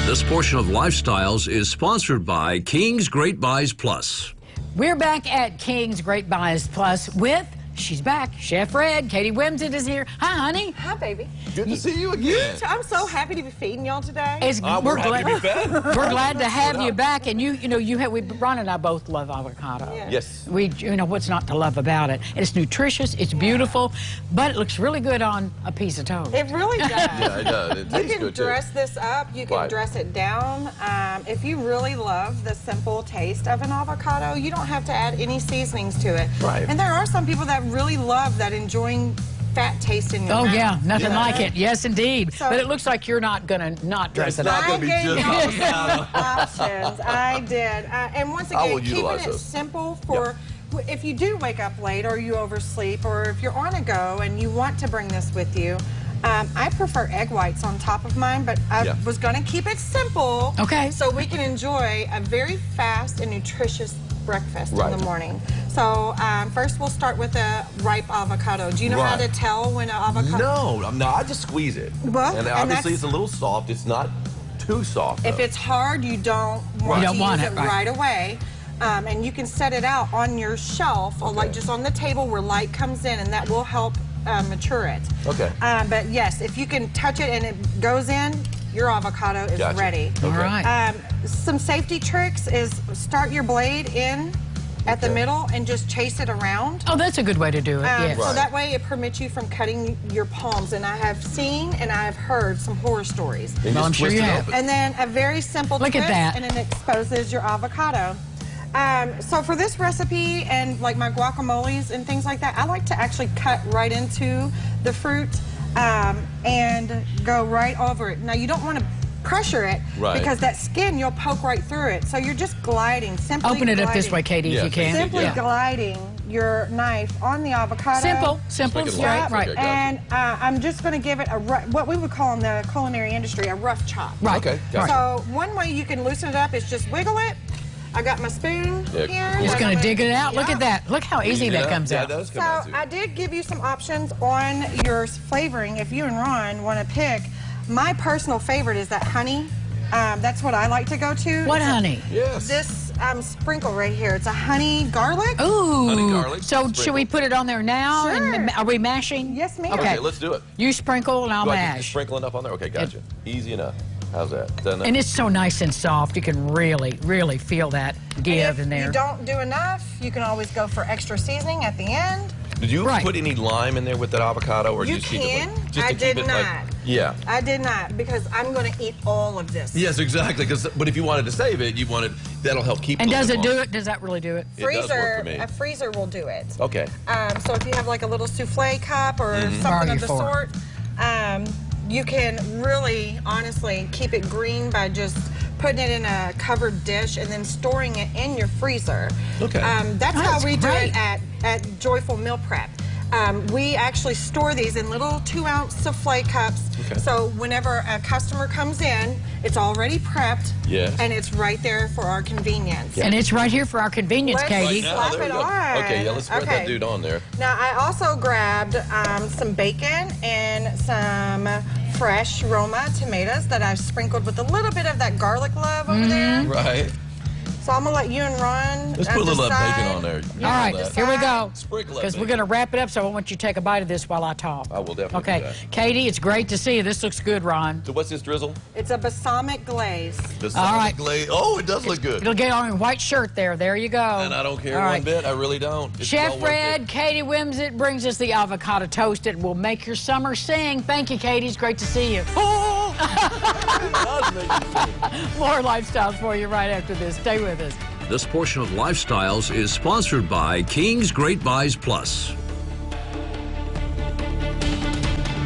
This portion of Lifestyles is sponsored by King's Great Buys Plus. We're back at King's Great Buys Plus with, she's back, Chef Red. Katie Wimsatt is here. Hi, honey. Hi, baby. Good to see you again. I'm so happy to be feeding y'all today. We're happy to be fed. We're glad to have you back. And Ron and I both love avocado. Yeah. Yes. What's not to love about it? It's nutritious, it's beautiful, but it looks really good on a piece of toast. It really does. Yeah, it does. It tastes You can good, too. dress this up. You can dress it down. If you really love the simple taste of an avocado, you don't have to add any seasonings to it. Right. And there are some people that really love that enjoying fat taste in your mouth. Yeah, nothing like it. Yes, indeed. So- but it looks like you're not going to not dress it It's up. not going to be just avocado. Options. I did. And once I again, will keeping utilize it those. simple for if you do wake up late or you oversleep or if you're on a go and you want to bring this with you. I prefer egg whites on top of mine, but I was going to keep it simple. Okay. So we can enjoy a very fast and nutritious breakfast in the morning. So first we'll start with a ripe avocado. Do you know how to tell when an avocado? No, I just squeeze it. Well, and obviously it's a little soft. It's not too soft, though. If it's hard, you don't want to use it right away. And you can set it out on your shelf, or like just on the table where light comes in, and that will help mature it. Okay. But yes, if you can touch it and it goes in, your avocado is ready. All right. Some safety tricks is start your blade in at the middle and just chase it around. Oh, that's a good way to do it, yes. So that way it permits you from cutting your palms. And I have seen and I have heard some horror stories. Well, I'm sure you have. And then a very simple twist, at that. and it exposes your avocado. So for this recipe and like my guacamoles and things like that, I like to actually cut right into the fruit and go right over it. Now you don't want to pressure it because that skin, you'll poke right through it. So you're just gliding, simply Open it up this way, Katie, if you can. Simply gliding your knife on the avocado. Simple, Yeah, right. And I'm just going to give it what we would call in the culinary industry a rough chop. Right. Okay, gotcha. So one way you can loosen it up is just wiggle it. I got my spoon here. Just going to dig it out. Look at that. Look how easy that comes out. That does come So out, too. I did give you some options on your flavoring if you and Ron want to pick. My personal favorite is that honey. That's what I like to go to. What honey? Yes. This sprinkle right here. It's a honey garlic. Ooh. Honey garlic. So should we put it on there now? Sure. And are we mashing? Yes, ma'am. Okay, let's do it. You sprinkle and I'll Do I just mash. sprinkle enough on there? Okay, gotcha. Easy enough. How's that? Is that enough? And it's so nice and soft. You can really, really feel that give in there. If you don't do enough, you can always go for extra seasoning at the end. Did you put any lime in there with that avocado, or You just keep it can. like, just I to keep did it not. like? Yeah. I did not because I'm going to eat all of this. Yes, exactly. But if you wanted to save it, that'll help keep. And it does a it little do it? Does that really do it? It does work for me. A freezer will do it. Okay. So if you have like a little souffle cup or something of the sort, you can really, honestly, keep it green by just putting it in a covered dish and then storing it in your freezer. Okay. That's how we do great. it at Joyful Meal Prep. We actually store these in little 2-ounce souffle cups. Okay. So whenever a customer comes in, it's already prepped. Yes. And it's right there for our convenience. And it's right here for our convenience, Let's Katie. slap there we it go. on. Okay, yeah, let's spread that dude on there. Now, I also grabbed some bacon and some fresh Roma tomatoes that I've sprinkled with a little bit of that garlic love over there. Right. So I'm going to let you and Ron Let's put a little bacon on there. All right, here we go. Sprinkle that Because we're bacon. going to wrap it up, so I want you to take a bite of this while I talk. I will definitely do Okay, that. Katie, it's great to see you. This looks good, Ron. So what's this drizzle? It's a balsamic glaze. All right. Glaze. Oh, it does look good. It'll get on your white shirt there. There you go. And I don't care one bit. I really don't. It's Chef well worth Red, it. Katie Wimsatt brings us the avocado toast. It will make your summer sing. Thank you, Katie. It's great to see you. It does make me sing. More lifestyles for you right after this. Stay with us. This portion of Lifestyles is sponsored by King's Great Buys Plus.